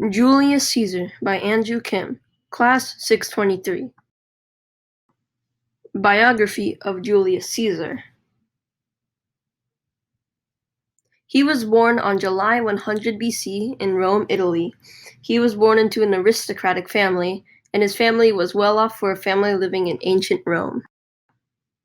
Julius Caesar by Andrew Kim, Class 623. Biography of Julius Caesar. He was born on July 100 BC in Rome, Italy. He was born into an aristocratic family, and his family was well off for a family living in ancient Rome.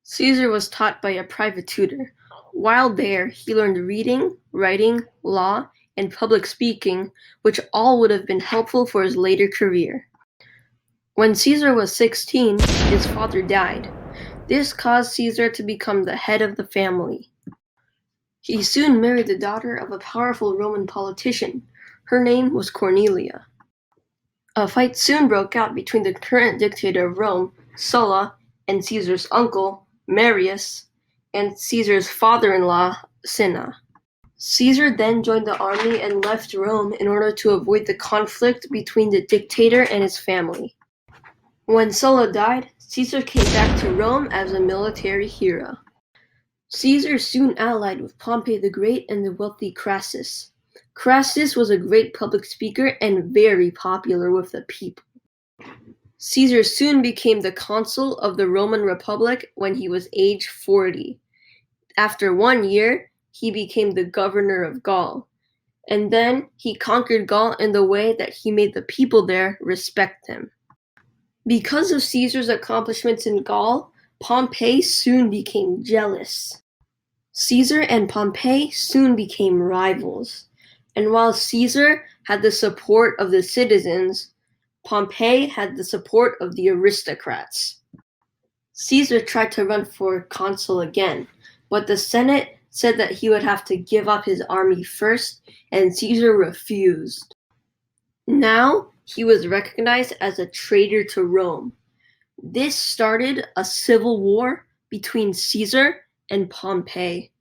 Caesar was taught by a private tutor. While there, he learned reading, writing, law, and public speaking, which all would have been helpful for his later career. When Caesar was 16, his father died. This caused Caesar to become the head of the family. He soon married the daughter of a powerful Roman politician. Her name was Cornelia. A fight soon broke out between the current dictator of Rome, Sulla, and Caesar's uncle, Marius, and Caesar's father-in-law, Cinna. Caesar then joined the army and left Rome in order to avoid the conflict between the dictator and his family. When Sulla died, Caesar came back to Rome as a military hero. Caesar soon allied with Pompey the Great and the wealthy Crassus. Crassus was a great public speaker and very popular with the people. Caesar soon became the consul of the Roman Republic when he was age 40. After 1 year, he became the governor of Gaul. And then he conquered Gaul in the way that he made the people there respect him. Because of Caesar's accomplishments in Gaul, Pompey soon became jealous. Caesar and Pompey soon became rivals. And while Caesar had the support of the citizens, Pompey had the support of the aristocrats. Caesar tried to run for consul again, but the Senate said that he would have to give up his army first, and Caesar refused. Now he was recognized as a traitor to Rome. This started a civil war between Caesar and Pompey.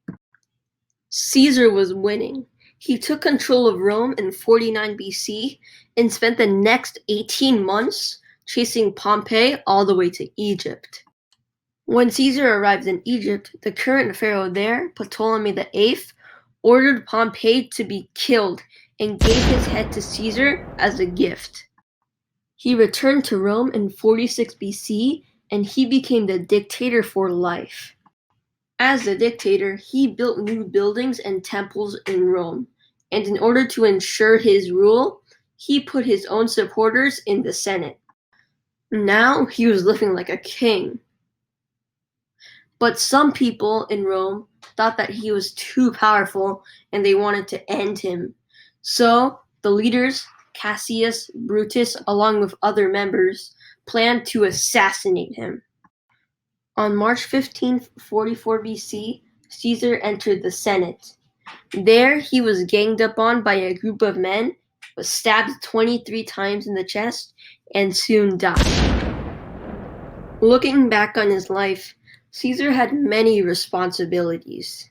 Caesar was winning. He took control of Rome in 49 BC and spent the next 18 months chasing Pompey all the way to Egypt. When Caesar arrived in Egypt, the current pharaoh there, Ptolemy VIII, ordered Pompey to be killed and gave his head to Caesar as a gift. He returned to Rome in 46 BC and he became the dictator for life. As the dictator, he built new buildings and temples in Rome, and in order to ensure his rule, he put his own supporters in the Senate. Now he was living like a king. But some people in Rome thought that he was too powerful and they wanted to end him. So the leaders, Cassius, Brutus, along with other members, planned to assassinate him. On March 15, 44 BC, Caesar entered the Senate. There he was ganged up on by a group of men, was stabbed 23 times in the chest, and soon died. Looking back on his life, Caesar had many responsibilities.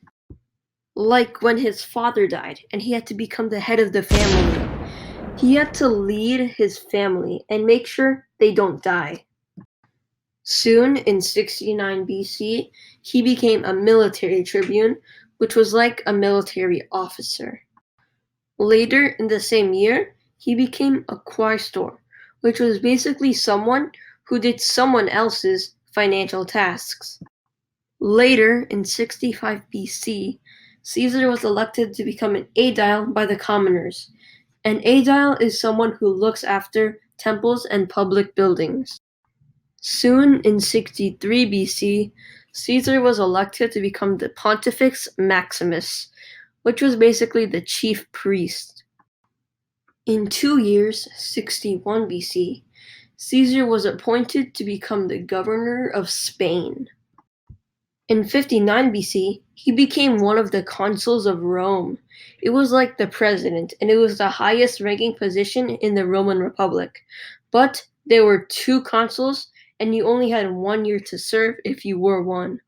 Like when his father died and he had to become the head of the family. He had to lead his family and make sure they don't die. Soon, in 69 BC, he became a military tribune, which was like a military officer. Later in the same year, he became a quaestor, which was basically someone who did someone else's financial tasks. Later, in 65 BC, Caesar was elected to become an aedile by the commoners. An aedile is someone who looks after temples and public buildings. Soon, in 63 BC, Caesar was elected to become the Pontifex Maximus, which was basically the chief priest. In 2 years, 61 BC, Caesar was appointed to become the governor of Spain. In 59 BC, he became one of the consuls of Rome. It was like the president, and it was the highest ranking position in the Roman Republic. But there were 2 consuls, and you only had 1 year to serve if you were one.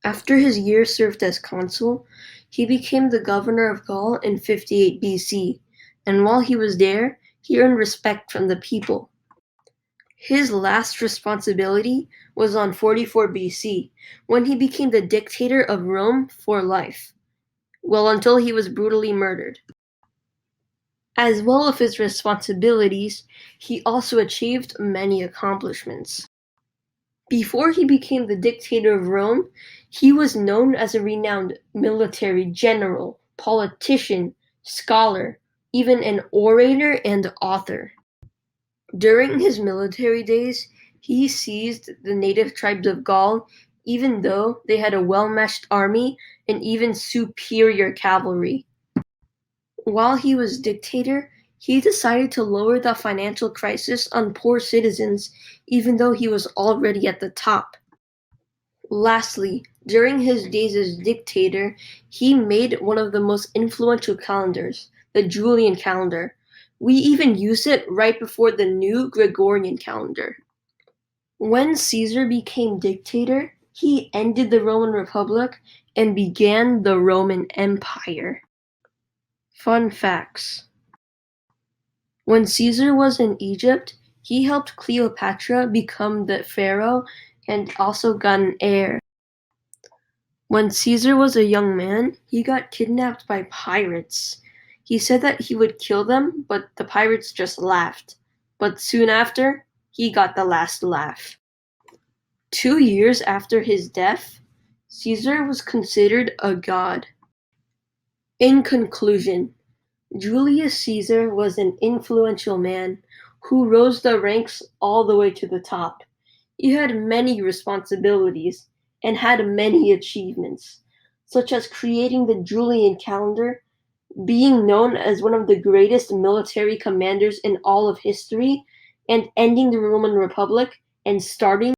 After his year served as consul, he became the governor of Gaul in 58 BC, and while he was there, he earned respect from the people. His last responsibility was on 44 BC, when he became the dictator of Rome for life. Well, until he was brutally murdered. As well as his responsibilities, he also achieved many accomplishments. Before he became the dictator of Rome, he was known as a renowned military general, politician, scholar, even an orator and author. During his military days, he seized the native tribes of Gaul, even though they had a well-matched army and even superior cavalry. While he was dictator, he decided to lower the financial crisis on poor citizens, even though he was already at the top. Lastly, during his days as dictator, he made one of the most influential calendars, the Julian calendar. We even use it right before the new Gregorian calendar. When Caesar became dictator, he ended the Roman Republic and began the Roman Empire. Fun facts. When Caesar was in Egypt, he helped Cleopatra become the pharaoh and also got an heir. When Caesar was a young man, he got kidnapped by pirates. He said that he would kill them, but the pirates just laughed. But soon after, he got the last laugh. 2 years after his death, Caesar was considered a god. In conclusion, Julius Caesar was an influential man who rose the ranks all the way to the top. He had many responsibilities and had many achievements, such as creating the Julian calendar, being known as one of the greatest military commanders in all of history, and ending the Roman Republic and starting